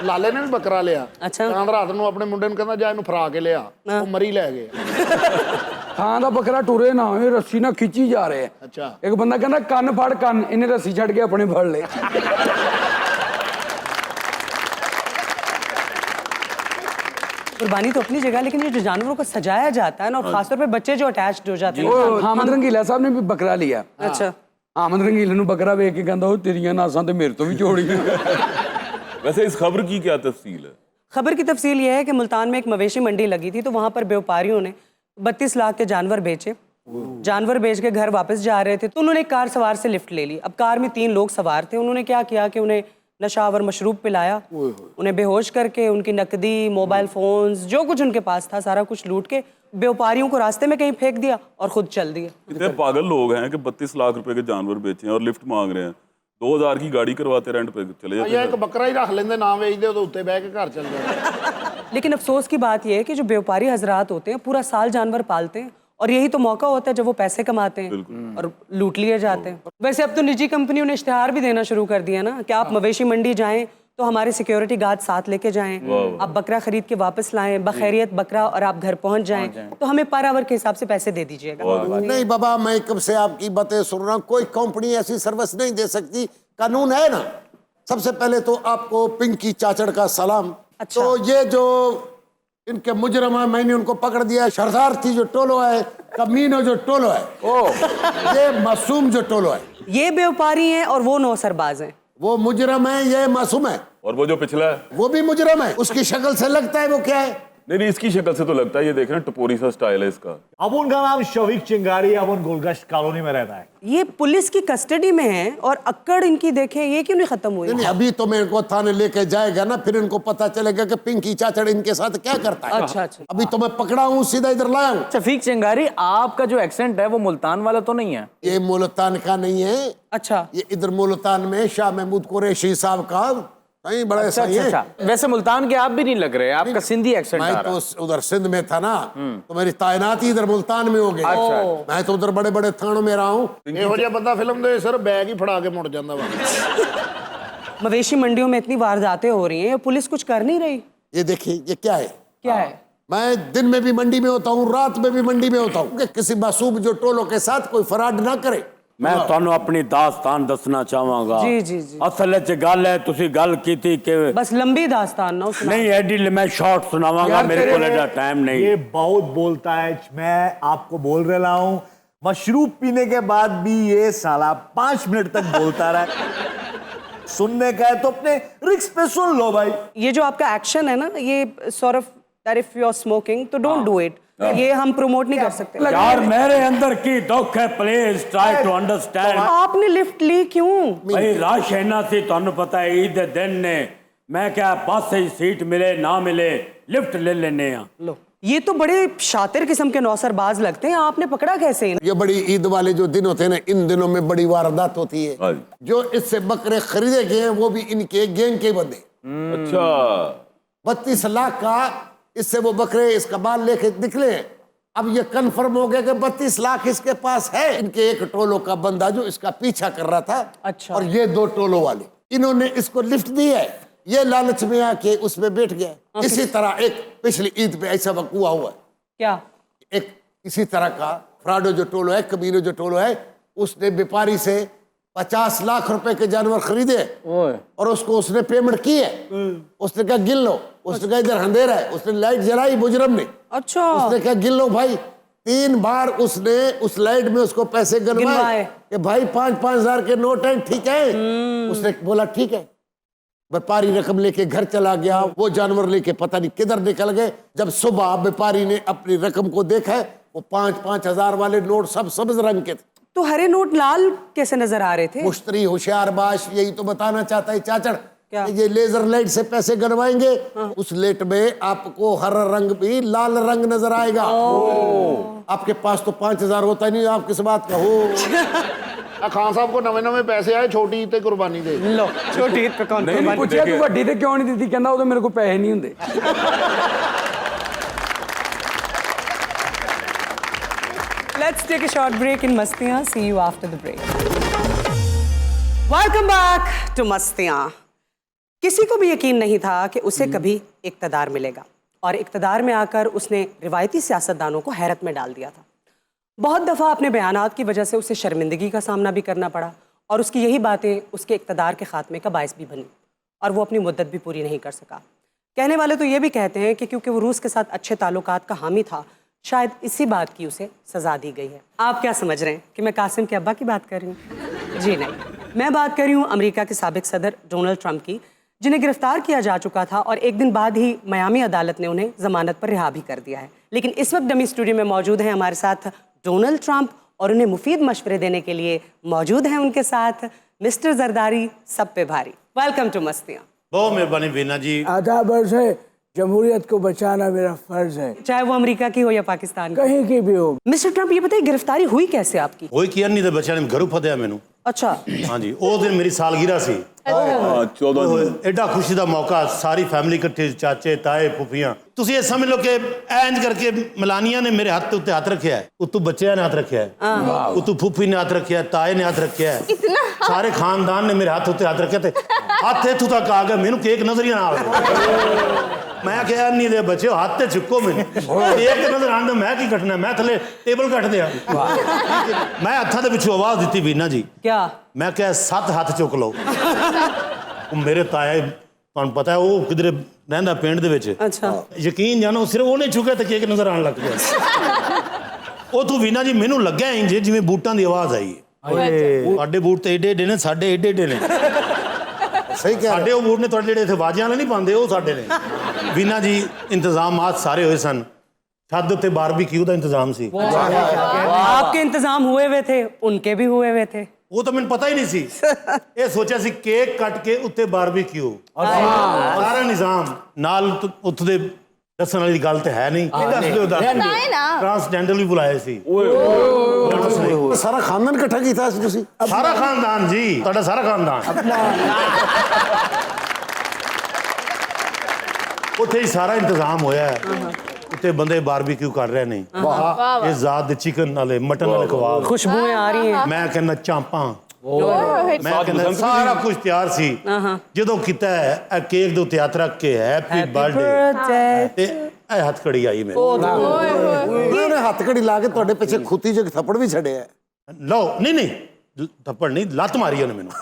ਲਾਲੇ ਨੇ ਵੀ ਬੱਕਰਾ ਲਿਆ। ਅੱਛਾ। ਤਾਂ ਰਾਤ ਨੂੰ ਆਪਣੇ ਮੁੰਡੇ ਨੂੰ ਕਹਿੰਦਾ ਜਾ ਇਹਨੂੰ ਫਰਾ ਕੇ ਲਿਆ, ਉਹ ਮਰੀ ਲੈ ਗਏ। ਖਾਂ ਦਾ ਬੱਕਰਾ ਟੁਰੇ ਨਾ ਹੋਏ, ਰੱਸੀ ਨਾਲ ਖਿੱਚੀ ਜਾ ਰਹੇ। ਅੱਛਾ। ਇੱਕ ਬੰਦਾ ਕਹਿੰਦਾ ਕੰਨ ਫੜ ਕੰਨ, ਇਹਨੇ ਰੱਸੀ ਛੱਡ ਕੇ ਆਪਣੇ ਫੜ ਲਏ। कुर्बानी तो अपनी जगह, लेकिन ये जो जानवरों को सजाया जाता है ना, और खासतौर पे बच्चे जो अटैच्ड हो जाते हैं। ਉਹ ਹਾਮਦ ਰੰਗੀਲਾ ਸਾਹਿਬ ਨੇ ਵੀ ਬੱਕਰਾ ਲਿਆ। अच्छा। ਹਾਮਦ ਰੰਗੀਲੇ ਨੂੰ ਬੱਕਰਾ ਵੇਖ ਕੇ ਕਹਿੰਦਾ ਉਹ ਤੇਰੀਆਂ ਨਾਸਾਂ ਤੇ ਮੇਰੇ ਤੋਂ ਵੀ ਚੋੜੀਆਂ। वैसे इस खबर की क्या तफसील है? खबर की तफसील ये है कि मुल्तान में एक मवेशी मंडी लगी थी, तो वहाँ पर व्यापारियों ने 32 लाख के जानवर बेचे। जानवर बेच के घर वापस जा रहे थे, तो उन्होंने एक कार सवार से लिफ्ट ले ली। अब कार में 3 लोग सवार थे। उन्होंने क्या किया कि उन्हें नशावर मशरूब पिलाया, उन्हें बेहोश करके उनकी नकदी, मोबाइल फोन्स, जो कुछ उनके पास था सारा कुछ लूट के व्यापारियों को रास्ते में कहीं फेंक दिया और खुद चल दिए। इतने पागल लोग हैं कि 32 लाख रुपए के जानवर बेचे हैं और लिफ्ट मांग रहे हैं। 2000 की गाड़ी करवाते रेंट पे चले जाते ਜਾਂ हैं। ਇੱਕ ਬੱਕਰਾ ਹੀ ਰੱਖ ਲੈਂਦੇ, ਨਾ ਵੇਚਦੇ, ਉਹਦੇ ਉੱਤੇ ਬਹਿ ਕੇ ਘਰ ਚੱਲ ਜਾਂਦੇ। लेकिन अफसोस की बात यह है कि जो व्यापारी हजरात होते हैं पूरा साल जानवर पालते हैं और यही तो मौका होता है जब वो पैसे कमाते हैं और लूट लिए जाते हैं। वैसे अब तो निजी कंपनियों ने इश्तिहार भी देना शुरू कर दिया ना कि आप मवेशी मंडी जाएं तो हमारे सिक्योरिटी गार्ड साथ लेके जाएं, आप बकरा खरीद के वापस लाएं, बखैरियत बकरा, और आप घर पहुंच जाएं तो हमें पर आवर के हिसाब से पैसे दे दीजिएगा। नहीं बाबा, मैं कब से आपकी बातें सुन रहा हूँ, कोई कंपनी ऐसी सर्विस नहीं दे सकती, कानून है ना। सबसे पहले तो आपको पिंकी चाचड़ का सलाम। अच्छा। तो ये जो इनके मुजरम है, मैंने उनको पकड़ दिया है। शरारती जो टोलो है, कमीनो जो टोलो है, ये मासूम जो टोलो है, ये व्यापारी हैं और वो नौसरबाज हैं। वो मुजरम है, ये मासूम है। और वो जो पिछला है वो भी मुजरम है। उसकी शक्ल से लगता है वो क्या है। नहीं, इसकी शक्ल से तो लगता है, ये देख रहे हैं टपोरी सा स्टाइल है इसका। अब उनका नाम शवीक चिंगारी, अब उन गोलगश्त कॉलोनी में रहता है। ये पुलिस की कस्टडी में है और अक्कड़ इनकी देखें ये क्यों नहीं खत्म हुई? नहीं, अभी तो मैं इनको थाने लेके जाएगा ना, फिर इनको पता चलेगा कि पिंकी चाचड़ इनके साथ क्या करता है। अच्छा अच्छा। अभी तो मैं पकड़ा हूँ, सीधा इधर लाया हूँ। शफीक चिंगारी, आपका जो एक्सेंट है वो मुल्तान वाला तो नहीं है? ये मुल्तान का नहीं है। अच्छा। ये इधर मुल्तान में शाह महमूद कुरैशी साहब का सही बड़ा अच्छा, सही है। अच्छा। वैसे मुल्तान के आप भी नहीं लग रहे, आपका सिंधी एक्सेंट आ मैं रहा है। तो उधर सिंध में था ना, तो मेरी तैनाती इधर मुल्तान में हो गई। अच्छा। मैं तो उधर बड़े बड़े थानों में रहा हूँ। ਇਹੋ ਜਿਹਾ ਬੰਦਾ ਫਿਲਮ ਦੇ ਸਿਰ ਬੈਗ ਹੀ ਫੜਾ ਕੇ ਮੁੜ ਜਾਂਦਾ ਵਾ। मवेशी मंडियों में इतनी वारदातें हो रही हैं, पुलिस कुछ कर नहीं रही। ये देखिए, ये क्या है। क्या है? मैं दिन में भी मंडी में होता हूँ, रात में भी मंडी में होता हूँ, कि किसी मासूम जो टोलों के साथ कोई फराड ना करे। मैं ਤੁਹਾਨੂੰ अपनी दास्तान दसना चाहांगा। जी जी जी। असल च गल है, तुसी गल कीती कि बस लंबी दास्तान ना सुना। नहीं एडी मैं शॉर्ट सुनावांगा, मेरे को एडा टाइम नहीं। ये बहुत बोलता है, मैं आपको बोल रहा हूँ। मशरूब पीने के बाद भी ये साला 5 मिनट तक बोलता रहा। सुनने का है तो अपने रिक्स पे सुन लो भाई। ये जो आपका एक्शन है ना, ये sort of that if you are smoking तो डोंट डू इट, ये हम प्रमोट नहीं कर सकते। यार मेरे अंदर की दुख है, प्लीज ट्राई टू अंडरस्टैंड। आपने लिफ्ट ली क्यों? भाई रश इन्ना सी, ਤੁਹਾਨੂੰ पता है ईद दे दिन ने, मैं क्या बस से सीट मिले ना मिले लिफ्ट ले लेने आ। लो, ये तो बड़े शातिर किस्म के नौसरबाज लगते हैं, आपने पकड़ा कैसे इन्हें? ये बड़ी ईद वाले जो दिन होते हैं ना, इन दिनों में बड़ी वारदात होती है। जो इससे बकरे खरीदे गए हैं वो भी इनके गैंग के बंदे। अच्छा। 32 लाख का इससे वो बकरे इसका माल लेके निकले। अब ये कंफर्म हो गया कि 32 लाख इसके पास है। इनके एक टोलो का बंदा जो इसका पीछा कर रहा था। अच्छा। और ये 2 टोलो वाले, इन्होंने इसको लिफ्ट दी है। ये लालच में आके उसमें बैठ गया। इसी तरह एक पिछली ईद पे ऐसा वक्त हुआ है। क्या? एक इसी तरह का फ्राडो जो टोलो है, कमीनो जो टोलो है, उसने व्यापारी से 50 लाख रुपए के जानवर खरीदे और उसको उसने पेमेंट की है। उसने कहा गिन लो, उसने कहा इधर अंधेरा है, उसने लाइट जलाई मुजरम ने। अच्छा। उसने कहा गिन लो भाई। 3 बार उसने उस लाइट में उसको पैसे गिनवाए कि भाई 5-5 हजार के नोट हैं, ठीक है। उसने बोला ठीक है। व्यापारी रकम लेके घर चला गया। वो जानवर लेके पता नहीं किधर निकल गए। जब सुबह व्यापारी ने अपनी रकम को देखा, वो 5-5 हजार वाले नोट सब सब्ज रंग के थे। तो हरे नोट लाल कैसे नजर आ रहे थे? मुश्तरी होशियारबाज यही तो बताना चाहता है चाचड़। क्या? ये लेजर लाइट से पैसे गनवाएंगे। उस लाइट में आपको हरा रंग भी लाल रंग नजर आएगा। आपके पास तो 5000 होता नहीं, आप किस बात का हो। खान साहब को नवे पैसे आए छोटी ईद ते कुर्बानी दे। लो, छोटी ईद पे कौन नहीं कुर्बानी? पूछा तू ਵੱਡੀ ਤੇ ਕਿਉਂ ਨਹੀਂ ਦਿੱਤੀ, ਕਹਿੰਦਾ ਉਦੋਂ ਮੇਰੇ ਕੋਲ ਪੈਸੇ ਨਹੀਂ ਹੁੰਦੇ। Let's take a short break in Mastiyan. See you after the break. Welcome back to Mastiyan. किसी को भी यकीन नहीं था कि उसे कभी इक्तदार मिलेगा और इक्तदार में आकर उसने रिवायती सियासतदानों को हैरत में डाल दिया था। बहुत दफ़ा अपने बयानात की वजह से उसे शर्मिंदगी का सामना भी करना पड़ा और उसकी यही बातें उसके इक्तदार के खात्मे का बायस भी बनी और वो अपनी मुद्दत भी पूरी नहीं कर सका। कहने वाले तो ये भी कहते हैं कि क्योंकि वो रूस के साथ अच्छे ताल्लुकात का हामी था, शायद इसी बात की उसे सज़ा दी गई है। आप क्या समझ रहे हैं कि मैं कासिम के अब्बा की बात कर रही हूँ? जी नहीं, मैं बात कर रही हूँ अमेरिका के साबिक सदर डोनाल्ड ट्रंप की, जिन्हें गिरफ्तार किया जा चुका था और एक दिन बाद ही मियामी अदालत ने उन्हें जमानत पर रिहा भी कर दिया है। लेकिन इस वक्त डमी स्टूडियो में मौजूद हैं हमारे साथ डोनाल्ड ट्रंप और उन्हें मुफीद मशवरे देने के लिए मौजूद हैं उनके साथ मिस्टर जरदारी, सब पे भारी। Welcome to Mastiyaan. बहुत मेहरबानी वीना जी। आधा वर्ष है, जमहूरियत को बचाना मेरा फर्ज है, चाहे वो अमेरिका की हो या पाकिस्तान की, कहीं की भी हो। मिस्टर ट्रंप, ये बताइए गिरफ्तारी हुई कैसे आपकी? होई की नहीं तो बच्चा ने घरों फतेया मैनू अच्छा हाँ जी, वो दिन मेरी सालगिरह सी। 14 जून। एडा खुशी का मौका, सारी फैमिली इकट्ठे, चाचे ताए फुफियां। तुसी ये समझ लो कि इंज करके मलानिया ने मेरे हाथ उत्ते हाथ रखा है, उतू बच्चे ने हाथ रखा है, उतू फुफी ने हाथ रखा है, ताए ने हाथ रखा है, सारे खानदान ने मेरे हाथ उत्ते हाथ रखे थे। हाथ इत्थों तक आ गया, मैनू केक नजर ही ना आवे। मैं क्या नहीं दे बच्चे हाथ ते चुको मैंने केक नजर आने, मैं की कटना, मैं थले टेबल कट दिया। मैं हत्थां दे पिछों आवाज दी बीना जी, क्या? मैं क्या 7 हाथ चुक लो। मेरे ताए तुहानू पता है वो किधरे रहिंदा पिंड दे विच। अच्छा यकीन जानो सिर्फ ਉਹਨੇ ਚੁੱਕਿਆ ਤੇ ਕੇਕ ਨਜ਼ਰ ਆਣ ਲੱਗ ਗਿਆ। ਉਹ ਤੂੰ ਵੀਨਾ ਜੀ ਮੈਨੂੰ ਲੱਗਿਆ ਇੰਜ ਜਿਵੇਂ ਬੂਟਾਂ ਦੀ ਆਵਾਜ਼ ਆਈ ਹੈ। ਤੁਹਾਡੇ ਬੂਟ ਤੇ ਏਡੇ ਏਡੇ ਨੇ, ਸਾਡੇ ਏਡੇ ਏਡੇ ਨੇ। सही कह ਸਾਡੇ ਉਹ ਬੂਟ ਨੇ ਤੁਹਾਡੇ ਜਿਹੜੇ ਇੱਥੇ ਬਾਜੀਆਂ ਵਾਲੇ ਨਹੀਂ ਪਾਉਂਦੇ, ਉਹ ਸਾਡੇ ਨੇ। ਵੀਨਾ ਜੀ ਇੰਤਜ਼ਾਮਾਤ ਸਾਰੇ ਹੋਏ ਸਨ। छत उत्ते बारबेक्यू का इंतजाम सी। आपके इंतजाम हुए हुए थे, उनके भी हुए हुए थे। वो तो मैंने पता ही नहीं सी। ये सोचा सी केक कट के उत्ते बारबेक्यू, सारा निजाम नाल उत्ते दसन वाली गल तो है नहीं। ट्रांसजेंडर भी बुलाए सी। सारा खानदान इकट्ठा कीता सी तुसी? सारा खानदान जी, तुहाडा सारा खानदान उत्थे ही सारा इंतजाम होया है। उत्ते बंदे बारबेक्यू कर रहे ने, ये जात दे चिकन वाले मटन वाले कबाब, खुशबुएं आ रही हैं। मैं कहना चांपा, मैं कहना सारा कुछ तैयार सी। जदों कीता है केक दे उत्ते हथ रख के हैप्पी बर्थडे ते ए हथ कड़ी आई मेरे। उन्होंने हथ कड़ी ला के तुहाडे पिछे खुती च थप्पड़ भी छड़िया है। लो नहीं थप्पड़ नहीं, लत मारी उन्हें मैनू।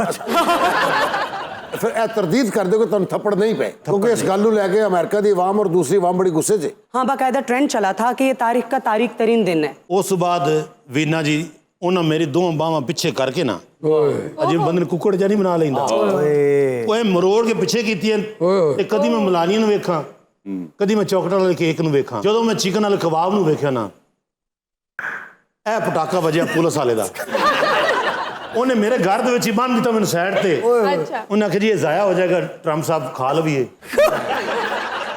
फिर ए तरदीद कर दो कि तुहानू थप्पड़ नहीं पे, क्योंकि इस गल नूं लैके अमेरिका दी अवाम और दूसरी अवाम बड़ी गुस्से च। हाँ, बाकायदा ट्रेंड चला था कि ये तारीख का तारीख तरीन दिन है। उस बाद वीना जी उन्हें मेरी दोवां बावां पिछे करके ना, अजे बंदे कुकड़ जा नहीं बना लेंदा, ओए मरोड़ के पिछे कीतियां ते कदी मैं मलानिया नूं वेखां, कदी मैं चॉकलेट वाले केक नूं वेखां। जदों मैं चिकन वाले कबाब नूं वेखिया ना, ए पटाका वजिया पुलिस वाले दा। उन्हें मेरे घर दे विच ही बंद दिता मैनूं साइड ते। उन्हें आखिया जी ये जाया हो जाएगा, ट्रंप साहब खा लवीए।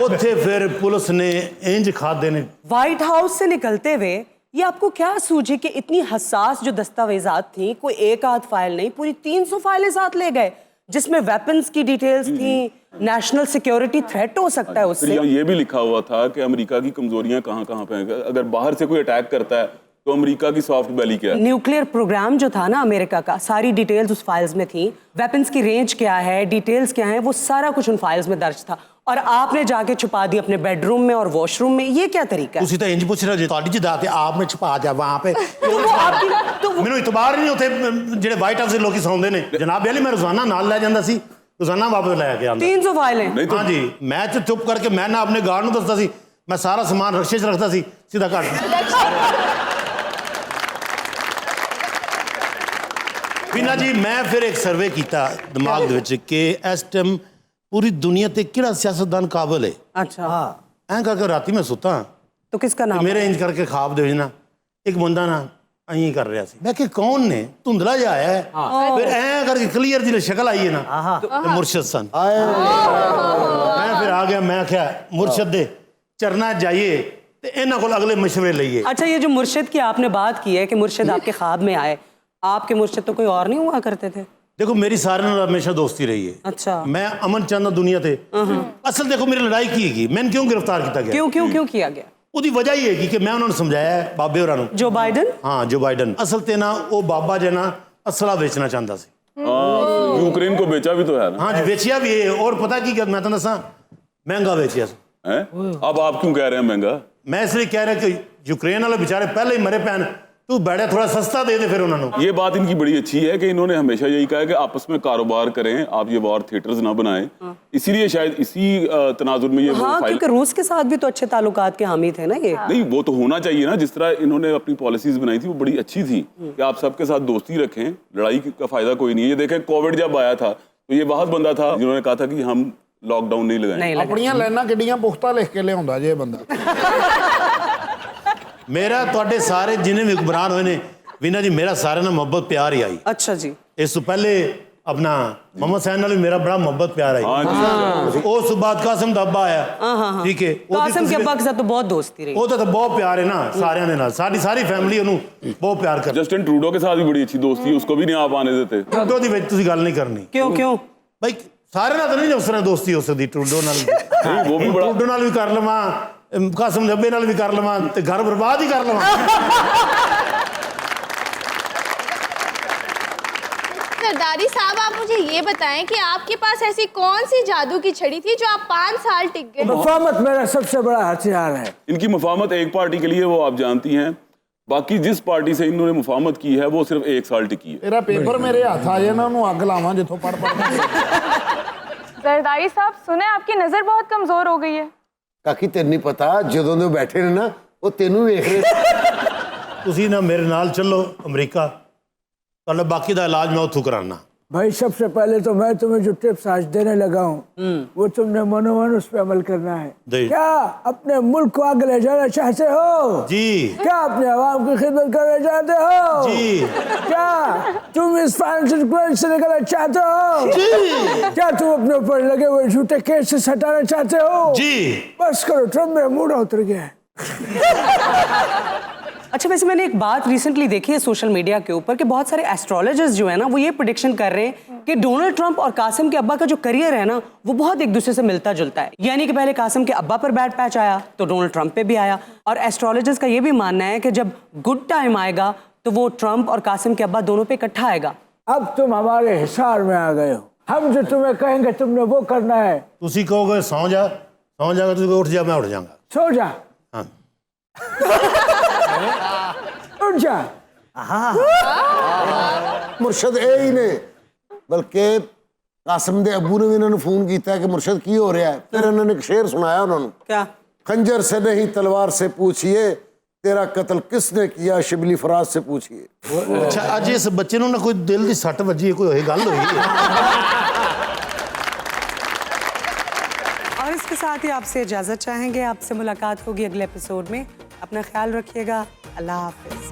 उत्थे फिर पुलिस ने इंज खादे ने। व्हाइट हाउस से निकलते हुए ये आपको क्या सूझी कि इतनी हसास जो दस्तावेजात थी, कोई एक आध फाइल नहीं, पूरी 300 फाइलें साथ ले गए जिसमें वेपन्स की डिटेल्स थी, नेशनल सिक्योरिटी थ्रेट हो सकता है उससे। ये भी लिखा हुआ था कि अमेरिका की कमजोरियां कहाँ कहाँ पे हैं, अगर बाहर से कोई अटैक करता है तो अमेरिका की सॉफ्ट बैली क्या है। न्यूक्लियर प्रोग्राम जो था ना अमेरिका का, सारी डिटेल्स उस फाइल्स में थी। वेपन्स की रेंज क्या है, डिटेल्स क्या है, वो सारा कुछ उन फाइल्स में दर्ज था। और आपने जाके छुपा दी अपने बेडरूम में और वॉशरूम में। ये क्या तरीका है? उसी तो इंज पूछ रहा जी ਤੁਹਾਡੀ ਜਿਦਾਤ आपने छुपा जा वहां पे। ਮੈਨੂੰ ਇਤਬਾਰ ਨਹੀਂ ਉੱਥੇ ਜਿਹੜੇ ਵਾਈਟ ਹਾਊਸ ਦੇ ਲੋਕੀ ਸੌਂਦੇ ਨੇ। ਜਨਾਬ ਅਲੀ ਮੈਂ ਰੋਜ਼ਾਨਾ ਨਾਲ ਲੈ ਜਾਂਦਾ ਸੀ, ਰੋਜ਼ਾਨਾ ਵਾਪਸ ਲੈ ਕੇ ਆਉਂਦਾ। 300 फाइलें? हाँ जी, मैं तो चुप करके मैं ना अपने गार्ड ਨੂੰ ਦੱਸਦਾ ਸੀ, मैं सारा सामान रक्शे 'ਚ ਰੱਖਦਾ ਸੀ सीधा घर। बीना जी मैं फिर एक सर्वे किया दिमाग दे विच कि इस टाइम पूरी दुनिया ते किहड़ा सियासतदान काबिल है। अच्छा ऐं करके राती मैं सुता तो किसका नाम? मेरे इंज करके ख्वाब दे ना एक बंदा ना अं कर रहा मैं कि कौन ने धुंधला जा आया है, फिर ऐं करके क्लीयर जी शक्ल आई है ना, तो मुर्शद सन। मैं फिर आ गया, मैं आख्या मुर्शद दे चरना जाइए ते इन्हां कोल अगले मशवरे लईए। अच्छा, ये जो मुर्शिद की आपने बात की है कि मुर्शिद आपके ख्वाब में आए, आपके मुर्शिद तो कोई और नहीं हुआ करते थे? देखो मेरी सारे नाल हमेशा दोस्ती रही है। अच्छा। मैं अमन चाहता दुनिया ते। असल देखो मेरी लड़ाई की है, मैंने क्यों गिरफ्तार किया गया? क्यों किया गया? ਉਹਦੀ ਵਜ੍ਹਾ ਹੀ ਹੈਗੀ ਕਿ ਮੈਂ ਉਹਨਾਂ ਨੂੰ ਸਮਝਾਇਆ ਹੈ ਬਾਬੇ ਹੋਰਾਂ ਨੂੰ। ਜੋ ਬਾਈਡਨ? ਹਾਂ, ਜੋ ਬਾਈਡਨ ਅਸਲ ਤੇ ਨਾ ਉਹ ਬਾਬਾ ਜੀ ਨਾ असला बेचना चाहता सी। यूक्रेन को बेचा भी तो है ना। हाँ जी, बेचिया भी है। और पता की मैं तो दसा महंगा बेचिया। अब आप क्यों कह रहे हैं महंगा? मैं इसलिए कह रहा कि यूक्रेन वाले बेचारे पहले ही मरे पैन, तू बैठे थोड़ा सस्ता दे दे फिर उन्होंने। ये बात इनकी बड़ी अच्छी है कि इन्होंने हमेशा यही कहा है कि आपस में कारोबार करें, आप ये वॉर थिएटर्स ना बनाएं। इसीलिए शायद इसी तनाजुर में ये हाँ, क्योंकि रूस के साथ भी तो अच्छे ताल्लुकात के हामी थे ना ये। नहीं, वो तो होना चाहिए ना। जिस तरह इन्होंने अपनी पॉलिसीज बनाई थी वो बड़ी अच्छी थी कि आप सबके साथ दोस्ती रखें, लड़ाई का फायदा कोई नहीं है। ये देखें कोविड जब आया था तो ये बहुत बंदा था जिन्होंने कहा था कि हम लॉकडाउन नहीं लगाएंगे। अपनियां लाइनां किड्डियां पुख्ता लिख के लियाउंदा जे बंदा। मेरा तुहाडे सारे जिन्हें भी हुक्मरान हुए ने वीना जी, मेरा सारे नाल मोहब्बत प्यार ही आई। अच्छा जी। इस तो पहले अपना मोहम्मद सैन नाल भी मेरा बड़ा मोहब्बत प्यार है उस बाद कासिम दा अब्बा आया ठीक है कासिम के अब्बा के साथ तो बहुत दोस्ती रही ਉਹਦਾ ਤਾਂ ਬਹੁਤ ਪਿਆਰ है ना सारिਆਂ ਦੇ ਨਾਲ ਸਾਡੀ ਸਾਰੀ ਫੈਮਿਲੀ ਉਹਨੂੰ ਬਹੁਤ ਪਿਆਰ ਕਰਦੀ जस्टिन ट्रूडो के साथ भी बड़ी अच्छी दोस्ती है, उसको भी नहीं आप आने देते। ਟਰੂਡੋ ਦੀ ਵਿੱਚ ਤੁਸੀਂ ਗੱਲ ਨਹੀਂ ਕਰਨੀ क्यों ਭਾਈ ਸਾਰੇ ਨਾਲ ਤਾਂ ਨਹੀਂ ਉਸ ਤਰ੍ਹਾਂ ਦੋਸਤੀ ਹੋ ਸਕਦੀ ਟਰੂਡੋ ਨਾਲ नहीं, वो भी बड़ा ਟਰੂਡੋ ਨਾਲ ਵੀ ਕਰ ਲਵਾਂ ਕਾਸਿਮ ਦੇ ਅੱਬੇ ਨਾਲ ਵੀ ਕਰ ਲਵਾਂ ਤੇ ਘਰ ਬਰਬਾਦ ਹੀ ਕਰ ਲਵਾਂ सरदारी साहब आप मुझे ये बताएं कि आपके पास ऐसी कौन सी जादू की छड़ी थी जो आप 5 साल टिक गए? मुफाहमत मेरा सबसे बड़ा हथियार है। इनकी मुफाहमत एक पार्टी के लिए वो आप जानती हैं, बाकी जिस पार्टी से इन्होंने मुफाहमत की है वो सिर्फ 1 साल टिकी है। तेरा पेपर मेरे हाथ आ जाए ना ਉਹਨੂੰ ਅੱਗ ਲਾਵਾਂ ਜਿੱਥੋਂ ਪੜ जरदारी साहब सुने आपकी नजर बहुत कमजोर हो गई है। ਕਾਕੀ ਤੈਨੂੰ ਨਹੀਂ ਪਤਾ ਜਦੋਂ ਦੇ ਬੈਠੇ ਨੇ ਨਾ ਉਹ ਤੈਨੂੰ ਵੇਖ ਰਹੇ ਤੁਸੀਂ ਨਾ ਮੇਰੇ ਨਾਲ ਚੱਲੋ ਅਮਰੀਕਾ ਤੁਹਾਡਾ ਬਾਕੀ ਦਾ ਇਲਾਜ ਮੈਂ ਉੱਥੋਂ ਕਰਾਉਣਾ भाई सबसे पहले तो मैं तुम्हें जो टिप्स आज देने लगा हूँ वो तुमने मनोमन उस पर अमल करना है। क्या अपने मुल्क को आगे ले जाना चाहते हो? जी। क्या अपने आवाम की खिदमत करना चाहते हो? जी। क्या तुम इस फाइनेंशियल क्राइसिस से निकलना चाहते हो? जी। क्या तुम अपने ऊपर लगे हुए झूठे केस से हटाना चाहते हो? जी। बस करो, ट्रम्प मेरा मूड उतर गया है। अच्छा वैसे मैंने एक बात रिसेंटली देखी है सोशल मीडिया के ऊपर कि बहुत सारे एस्ट्रोलॉजर्स जो है ना वो ये प्रेडिक्शन कर रहे हैं कि डोनाल्ड ट्रंप और कासिम के अब्बा का जो करियर है ना वो बहुत एक दूसरे से मिलता जुलता है। यानी कि पहले कासिम के अब्बा पर बैड पैच आया तो डोनाल्ड ट्रंप पे भी आया और एस्ट्रोलॉजर्स का ये भी मानना है कि जब गुड टाइम आएगा तो वो ट्रंप और कासिम के अब्बा दोनों पे इकट्ठा आएगा। अब तुम हमारे हिसार में आ गए हो। हम जो तुम्हें कहेंगे तुमने वो करना है। ਤੁਸੀਂ ਕਹੋਗੇ ਸੌਂ ਜਾਗਾ ਤੁਸੀਂ ਉੱਠ ਜਾ ਮੈਂ ਉੱਠ ਜਾਗਾ सो जा। हाँ। उठ जा। ਮੁਰਸ਼ਦ ਇਹ ਹੀ ਨੇ ਬਲਕਿ ਕਾਸਿਮ ਦੇ ਅੱਬੂ ਨੇ ਵੀ ਇਹਨਾਂ ਨੂੰ ਫੋਨ ਕੀਤਾ ਕਿ ਮੁਰਸ਼ਦ ਕੀ ਹੋ ਰਿਹਾ ਹੈ। ਫਿਰ ਇਹਨਾਂ ਨੇ ਇੱਕ ਸ਼ੇਰ ਸੁਣਾਇਆ ਉਹਨਾਂ ਨੂੰ क्या खंजर से नहीं तलवार से पूछिए तेरा कत्ल किसने किया शिबली फराज से पूछिए। ਅੱਛਾ ਅੱਜ ਇਸ ਬੱਚੇ ਨੂੰ ਨਾ ਕੋਈ ਦਿਲ ਦੀ ਸੱਟ ਵੱਜੀ ਹੈ ਕੋਈ ਹੋਈ ਗੱਲ ਹੋਈ ਹੈ और इसके साथ ही आपसे इजाजत चाहेंगे। आपसे मुलाकात होगी अगले एपिसोड में। अपना ख्याल रखिएगा। अल्लाह हाफिज।